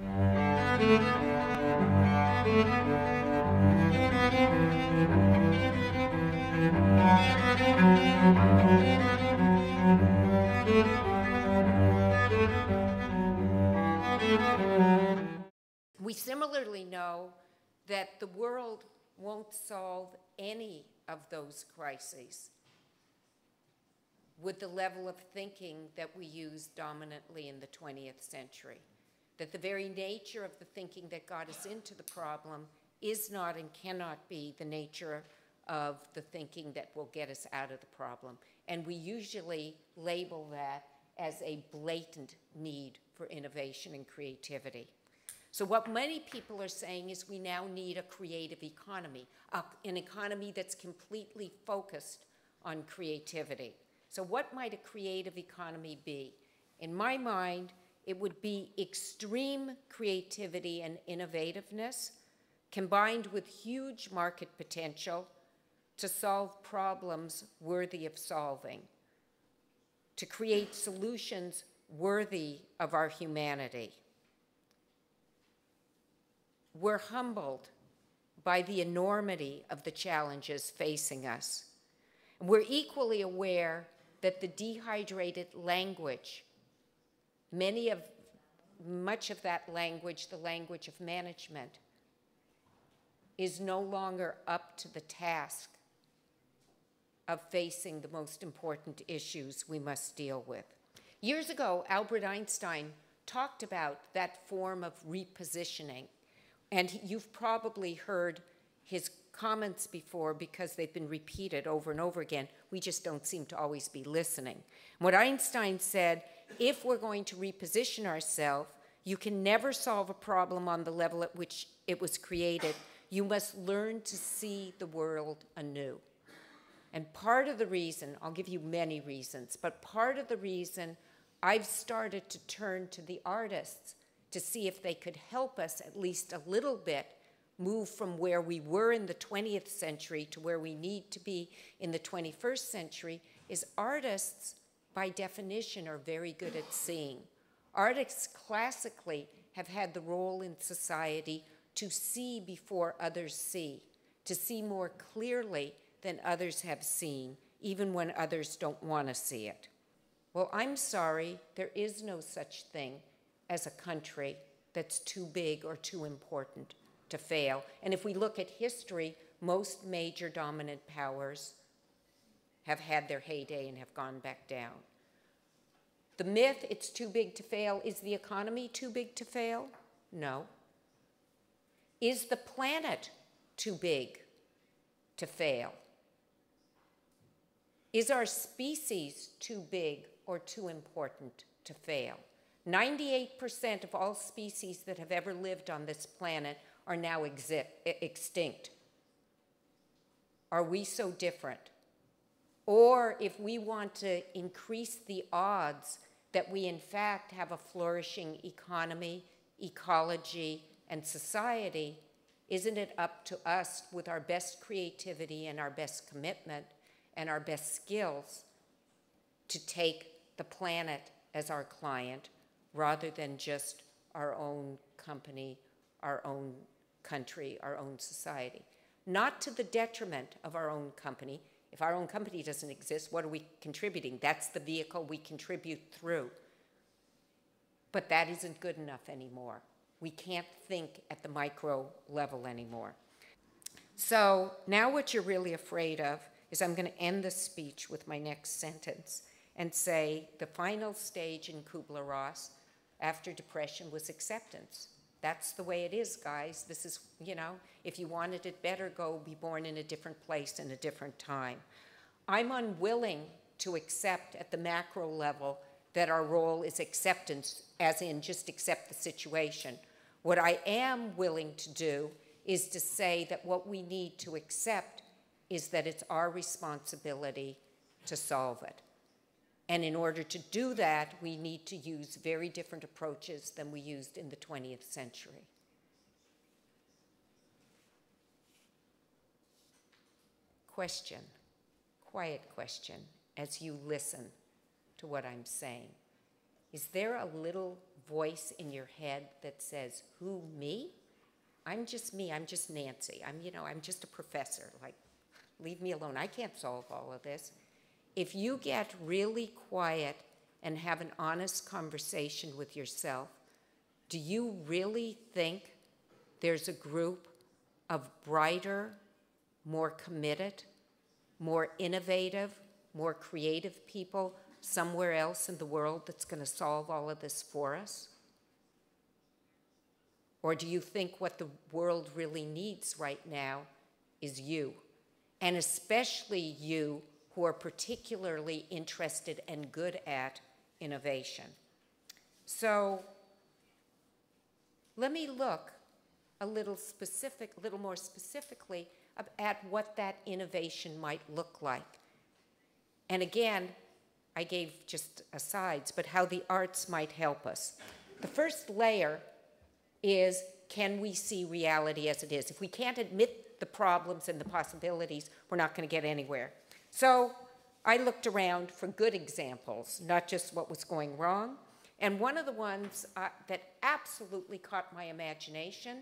We similarly know that the world won't solve any of those crises with the level of thinking that we use dominantly in the 20th century. That the very nature of the thinking that got us into the problem is not and cannot be the nature of the thinking that will get us out of the problem. And we usually label that as a blatant need for innovation and creativity. So what many people are saying is we now need a creative economy, an economy that's completely focused on creativity. So what might a creative economy be? In my mind, it would be extreme creativity and innovativeness combined with huge market potential to solve problems worthy of solving, to create solutions worthy of our humanity. We're humbled by the enormity of the challenges facing us. We're equally aware that the dehydrated language, much of that language, the language of management, is no longer up to the task of facing the most important issues we must deal with. Years ago, Albert Einstein talked about that form of repositioning, and you've probably heard his comments before because they've been repeated over and over again. We just don't seem to always be listening. What Einstein said, if we're going to reposition ourselves, you can never solve a problem on the level at which it was created. You must learn to see the world anew. And part of the reason, I'll give you many reasons, but part of the reason I've started to turn to the artists to see if they could help us at least a little bit move from where we were in the 20th century to where we need to be in the 21st century is artists, by definition, are very good at seeing. Artists classically have had the role in society to see before others see, to see more clearly than others have seen, even when others don't want to see it. Well, I'm sorry, there is no such thing as a country that's too big or too important to fail. And if we look at history, most major dominant powers have had their heyday and have gone back down. The myth, it's too big to fail, is the economy too big to fail? No. Is the planet too big to fail? Is our species too big or too important to fail? 98% of all species that have ever lived on this planet are now extinct. Are we so different? Or if we want to increase the odds that we in fact have a flourishing economy, ecology, and society, isn't it up to us with our best creativity and our best commitment and our best skills to take the planet as our client rather than just our own company, our own country, our own society? Not to the detriment of our own company. If our own company doesn't exist, what are we contributing? That's the vehicle we contribute through. But that isn't good enough anymore. We can't think at the micro level anymore. So now what you're really afraid of is I'm going to end the speech with my next sentence and say the final stage in Kubler-Ross after depression was acceptance. That's the way it is, guys. This is, if you wanted it better, go be born in a different place in a different time. I'm unwilling to accept at the macro level that our role is acceptance, as in just accept the situation. What I am willing to do is to say that what we need to accept is that it's our responsibility to solve it. And in order to do that, we need to use very different approaches than we used in the 20th century. Question, quiet question, as you listen to what I'm saying. Is there a little voice in your head that says, who, me? I'm just me, I'm just Nancy. I'm just a professor. Like, leave me alone. I can't solve all of this. If you get really quiet and have an honest conversation with yourself, do you really think there's a group of brighter, more committed, more innovative, more creative people somewhere else in the world that's going to solve all of this for us? Or do you think what the world really needs right now is you? And especially you who are particularly interested and good at innovation. So let me look a little more specifically at what that innovation might look like. And again, I gave just asides, but how the arts might help us. The first layer is, can we see reality as it is? If we can't admit the problems and the possibilities, we're not going to get anywhere. So I looked around for good examples, not just what was going wrong. And one of the ones that absolutely caught my imagination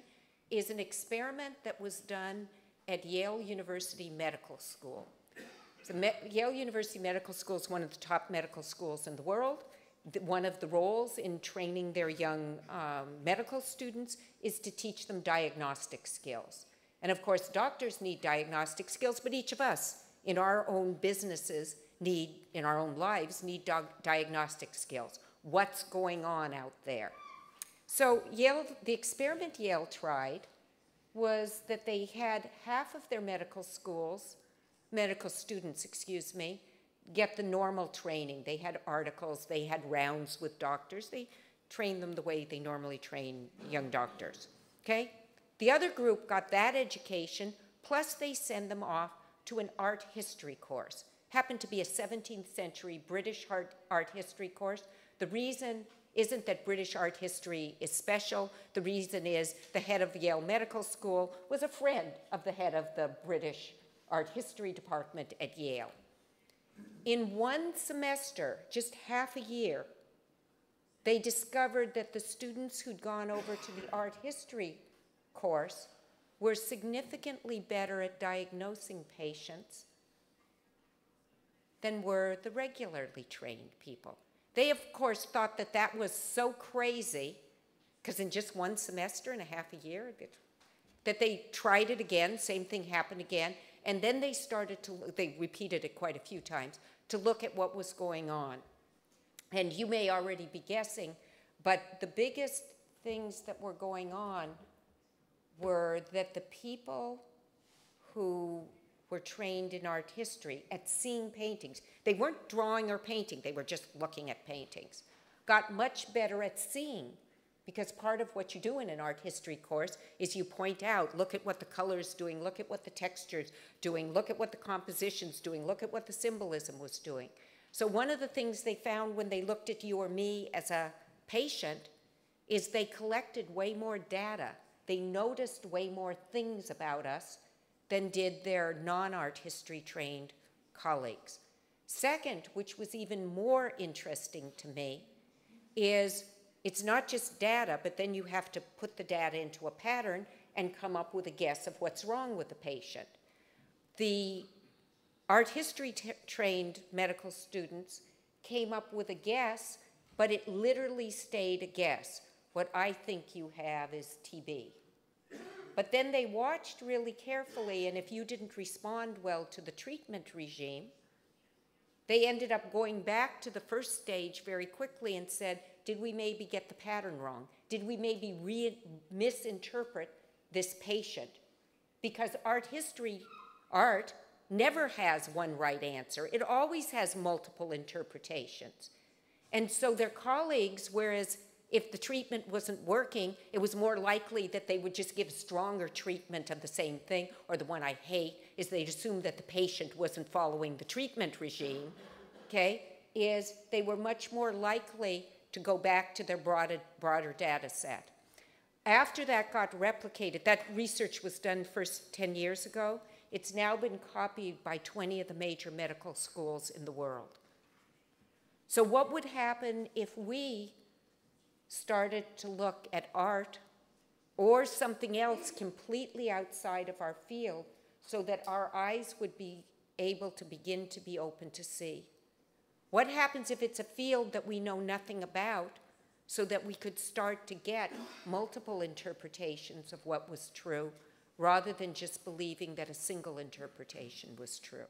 is an experiment that was done at Yale University Medical School. So Yale University Medical School is one of the top medical schools in the world. One of the roles in training their young medical students is to teach them diagnostic skills. And of course, doctors need diagnostic skills, but each of us in our own businesses in our own lives, need diagnostic skills. What's going on out there? So the experiment Yale tried was that they had half of their medical students, get the normal training. They had articles, they had rounds with doctors. They trained them the way they normally train young doctors, okay? The other group got that education, plus they send them off to an art history course. Happened to be a 17th century British art history course. The reason isn't that British art history is special. The reason is the head of Yale Medical School was a friend of the head of the British art history department at Yale. In one semester, just half a year, they discovered that the students who'd gone over to the art history course were significantly better at diagnosing patients than were the regularly trained people. They, of course, thought that that was so crazy, because in just one semester and a half a year, that they tried it again, same thing happened again, and then they repeated it quite a few times, to look at what was going on. And you may already be guessing, but the biggest things that were going on were that the people who were trained in art history at seeing paintings, they weren't drawing or painting, they were just looking at paintings, got much better at seeing, because part of what you do in an art history course is you point out, look at what the color's doing, look at what the texture's doing, look at what the composition's doing, look at what the symbolism was doing. So one of the things they found when they looked at you or me as a patient is they collected way more data. They noticed way more things about us than did their non-art history trained colleagues. Second, which was even more interesting to me, is it's not just data, but then you have to put the data into a pattern and come up with a guess of what's wrong with the patient. The art history trained medical students came up with a guess, but it literally stayed a guess. What I think you have is TB. But then they watched really carefully, and if you didn't respond well to the treatment regime, they ended up going back to the first stage very quickly and said, did we maybe get the pattern wrong? Did we maybe misinterpret this patient? Because art never has one right answer. It always has multiple interpretations. And so their colleagues, whereas if the treatment wasn't working, it was more likely that they would just give stronger treatment of the same thing, or the one I hate is they'd assume that the patient wasn't following the treatment regime, okay, is they were much more likely to go back to their broader data set. After that got replicated, that research was done first 10 years ago, it's now been copied by 20 of the major medical schools in the world. So what would happen if we started to look at art or something else completely outside of our field so that our eyes would be able to begin to be open to see? What happens if it's a field that we know nothing about so that we could start to get multiple interpretations of what was true rather than just believing that a single interpretation was true?